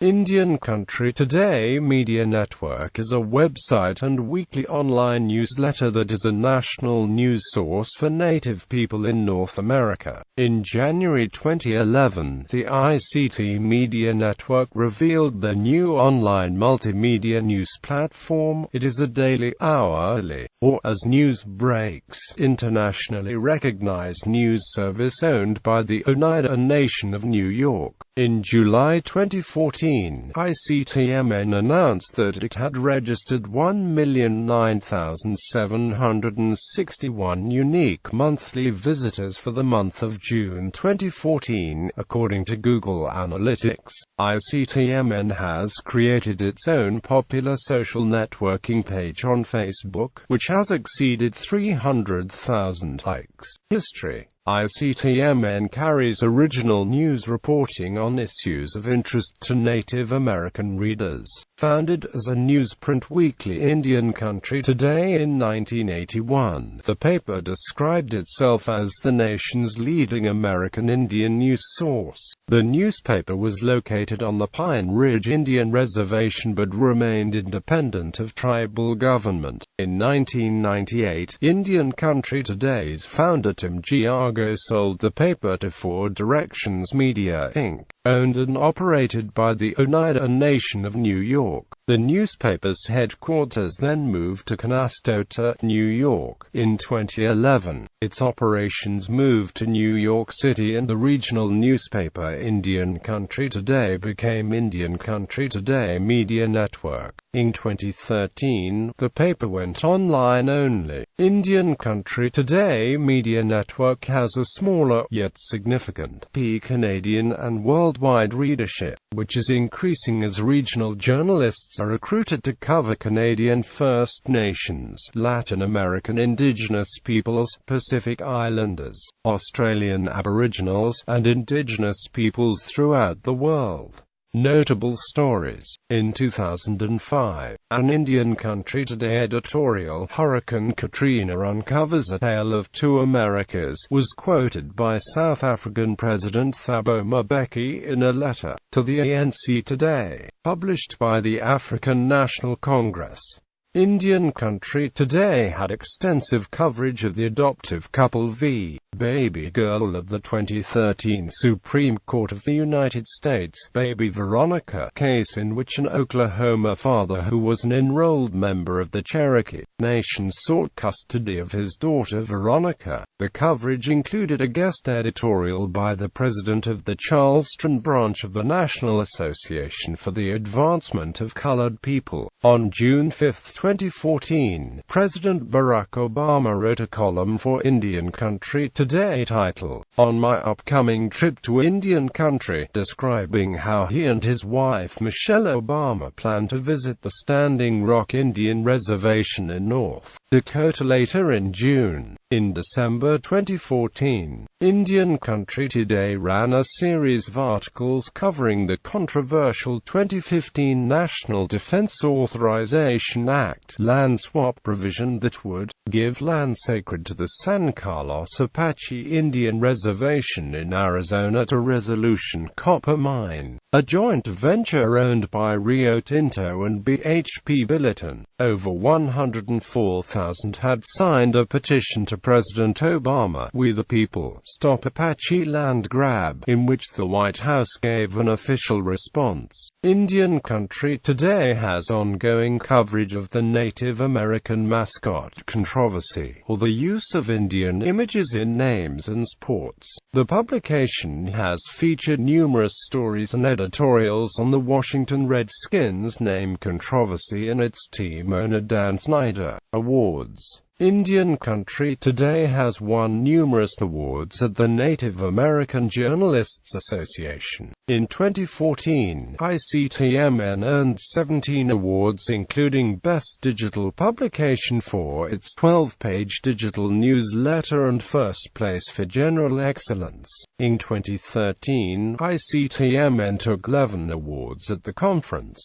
Indian Country Today Media Network is a website and weekly online newsletter that is a national news source for native people in North America. In January 2011, the ICT Media Network revealed their new online multimedia news platform. It is a daily, hourly, or as news breaks, internationally recognized news service owned by the Oneida Nation of New York. In July 2014, ICTMN announced that it had registered 1,009,761 unique monthly visitors for the month of June 2014, according to Google Analytics. ICTMN has created its own popular social networking page on Facebook, which has exceeded 300,000 likes. History. ICTMN carries original news reporting on issues of interest to Native American readers. Founded as a newsprint weekly, Indian Country Today in 1981, the paper described itself as the nation's leading American Indian news source. The newspaper was located on the Pine Ridge Indian Reservation but remained independent of tribal government. In 1998, Indian Country Today's founder Tim Giago sold the paper to Four Directions Media, Inc., owned and operated by the Oneida Nation of New York. The newspaper's headquarters then moved to Canastota, New York. In 2011, its operations moved to New York City and the regional newspaper Indian Country Today became Indian Country Today Media Network. In 2013, the paper went online only. Indian Country Today Media Network has a smaller, yet significant, Canadian and worldwide readership, which is increasing as regional journalists are recruited to cover Canadian First Nations, Latin American Indigenous peoples, Pacific Islanders, Australian Aboriginals, and Indigenous peoples throughout the world. Notable stories. In 2005, an Indian Country Today editorial, Hurricane Katrina Uncovers a Tale of Two Americas, was quoted by South African President Thabo Mbeki in a letter to the ANC Today, published by the African National Congress. Indian Country Today had extensive coverage of the adoptive couple v. Baby Girl of the 2013 Supreme Court of the United States Baby Veronica case, in which an Oklahoma father who was an enrolled member of the Cherokee Nation sought custody of his daughter Veronica. The coverage included a guest editorial by the president of the Charleston branch of the National Association for the Advancement of Colored People. On June 5, 2014, President Barack Obama wrote a column for Indian Country Today titled, "On My Upcoming Trip to Indian Country," describing how he and his wife Michelle Obama plan to visit the Standing Rock Indian Reservation in North Dakota later in June. In December 2014, Indian Country Today ran a series of articles covering the controversial 2015 National Defense Authorization Act land swap provision that would give land sacred to the San Carlos Apache Indian Reservation in Arizona to Resolution Copper Mine, a joint venture owned by Rio Tinto and BHP Billiton. Over 104,000 had signed a petition to President Obama, "We the People, Stop Apache Land Grab," in which the White House gave an official response. Indian Country Today has ongoing coverage of the Native American mascot controversy, or the use of Indian images in names and sports. The publication has featured numerous stories and editorials on the Washington Redskins name controversy and its team owner Dan Snyder. Awards. Indian Country Today has won numerous awards at the Native American Journalists Association. In 2014, ICTMN earned 17 awards, including Best Digital Publication for its 12-page digital newsletter and first place for general excellence. In 2013, ICTMN took 11 awards at the conference.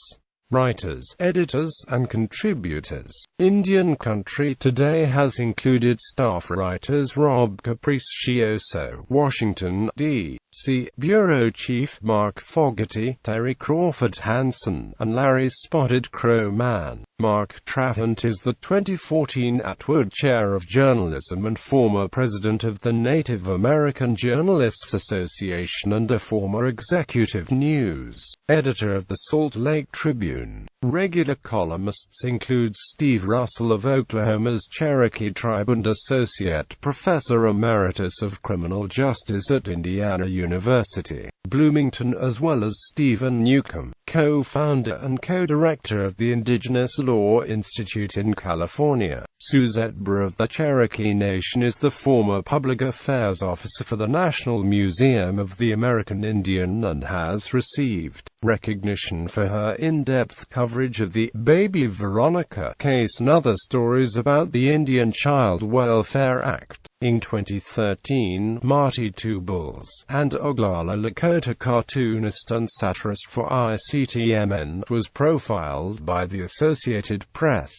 writers, editors, and contributors. Indian Country Today has included staff writers Rob Capricioso, Washington, D.C., Bureau Chief Mark Fogarty, Terry Crawford Hansen, and Larry Spotted Crow Man. Mark Trafant is the 2014 Atwood Chair of Journalism and former president of the Native American Journalists Association and a former executive news editor of the Salt Lake Tribune. Regular columnists include Steve Russell of Oklahoma's Cherokee Tribe and Associate Professor Emeritus of Criminal Justice at Indiana University, Bloomington, as well as Stephen Newcomb, co-founder and co-director of the Indigenous Law Institute in California. Suzette Burr of the Cherokee Nation is the former public affairs officer for the National Museum of the American Indian and has received recognition for her in-depth coverage of the Baby Veronica case and other stories about the Indian Child Welfare Act. In 2013, Marty Two Bulls and Oglala Lakota cartoonist and satirist for ICTMN was profiled by the Associated Press.